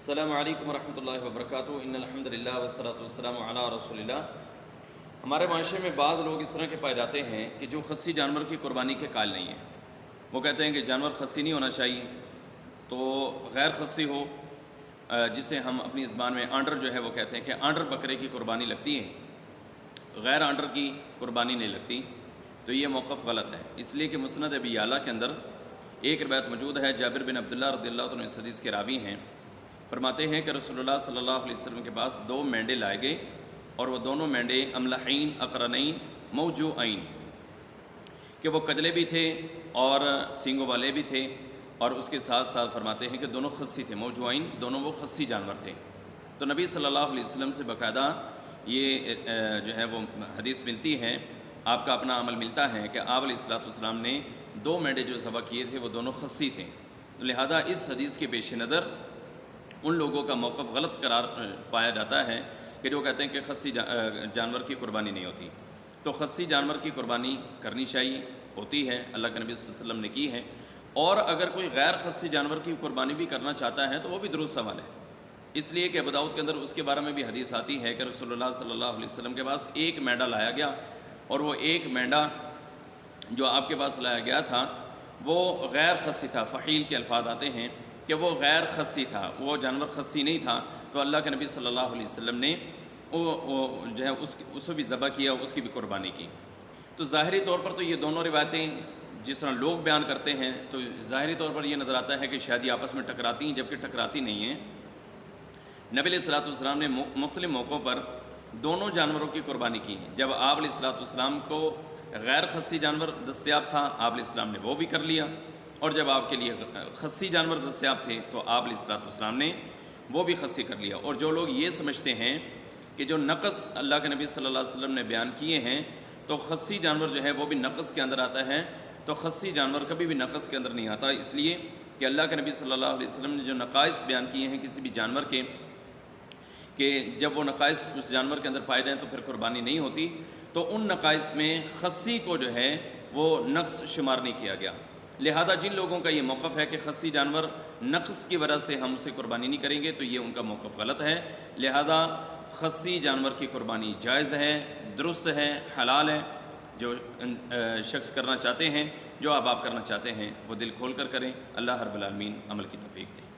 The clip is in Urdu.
السلام علیکم ورحمۃ اللہ وبرکاتہ۔ ان الحمد للہ والصلاۃ والسلام علی رسول اللہ۔ ہمارے معاشرے میں بعض لوگ اس طرح کے پائے جاتے ہیں کہ جو خصی جانور کی قربانی کے قائل نہیں ہیں۔ وہ کہتے ہیں کہ جانور خصی نہیں ہونا چاہیے، تو غیر خصی ہو، جسے ہم اپنی زبان میں آنڈر جو ہے وہ کہتے ہیں کہ آنڈر بکرے کی قربانی لگتی ہے، غیر آنڈر کی قربانی نہیں لگتی۔ تو یہ موقف غلط ہے، اس لیے کہ مسند ابی یعلا کے اندر ایک روایت موجود ہے، جابر بن عبداللہ رضی اللہ عنہ اس حدیث کے راوی ہیں، فرماتے ہیں کہ رسول اللہ صلی اللہ علیہ وسلم کے پاس 2 مینڈے لائے گئے، اور وہ دونوں مینڈے املحین اقرنین موجوعین، کہ وہ کجلے بھی تھے اور سینگوں والے بھی تھے، اور اس کے ساتھ ساتھ فرماتے ہیں کہ دونوں خصی تھے، موجوعین، دونوں وہ خصی جانور تھے۔ تو نبی صلی اللہ علیہ وسلم سے باقاعدہ یہ جو ہے وہ حدیث ملتی ہے، آپ کا اپنا عمل ملتا ہے کہ آپ علیہ والسلام نے 2 مینڈے جو ذبح کیے تھے وہ دونوں خصی تھے۔ لہذا اس حدیث کے پیش نظر ان لوگوں کا موقف غلط قرار پایا جاتا ہے کہ جو کہتے ہیں کہ خصی جانور کی قربانی نہیں ہوتی۔ تو خصی جانور کی قربانی کرنی چاہیے، ہوتی ہے، اللہ کے نبی صلی اللہ علیہ وسلم نے کی ہے، اور اگر کوئی غیر خصی جانور کی قربانی بھی کرنا چاہتا ہے تو وہ بھی درست سوال ہے، اس لیے کہ ابو داؤد کے اندر اس کے بارے میں بھی حدیث آتی ہے کہ رسول اللہ صلی اللہ علیہ وسلم کے پاس ایک مینڈا لایا گیا، اور وہ ایک مینڈا جو آپ کے پاس لایا گیا تھا وہ غیر خصی تھا۔ فحیل کے الفاظ آتے ہیں کہ وہ غیر خصی تھا، وہ جانور خصی نہیں تھا، تو اللہ کے نبی صلی اللہ علیہ وسلم نے وہ جو ہے اس کو بھی ذبح کیا، اس کی بھی قربانی کی۔ تو ظاہری طور پر تو یہ دونوں روایتیں جس طرح لوگ بیان کرتے ہیں تو ظاہری طور پر یہ نظر آتا ہے کہ شاید یہ آپس میں ٹکراتی ہیں، جبکہ ٹکراتی نہیں ہیں۔ نبی علیہ السلام نے مختلف موقعوں پر دونوں جانوروں کی قربانی کی ہے۔ جب آپ علیہ السلام کو غیر خصی جانور دستیاب تھا، آپ علیہ السلام نے وہ بھی کر لیا، اور جب آپ کے لیے خصی جانور دستیاب تھے تو آپ علیہ السلام نے وہ بھی خصی کر لیا۔ اور جو لوگ یہ سمجھتے ہیں کہ جو نقص اللہ کے نبی صلی اللہ علیہ وسلم نے بیان کیے ہیں تو خصی جانور جو ہے وہ بھی نقص کے اندر آتا ہے، تو خصی جانور کبھی بھی نقص کے اندر نہیں آتا، اس لیے کہ اللہ کے نبی صلی اللہ علیہ وسلم نے جو نقائص بیان کیے ہیں کسی بھی جانور کے، کہ جب وہ نقائص اس جانور کے اندر پائے جائیں تو پھر قربانی نہیں ہوتی، تو ان نقائص میں خصی کو جو ہے وہ نقص شمار نہیں کیا گیا۔ لہذا جن لوگوں کا یہ موقف ہے کہ خصی جانور نقص کی وجہ سے ہم اسے قربانی نہیں کریں گے، تو یہ ان کا موقف غلط ہے۔ لہذا خصی جانور کی قربانی جائز ہے، درست ہے، حلال ہے۔ جو شخص کرنا چاہتے ہیں، جو آپ کرنا چاہتے ہیں، وہ دل کھول کر کریں۔ اللہ رب العالمین عمل کی توفیق دے۔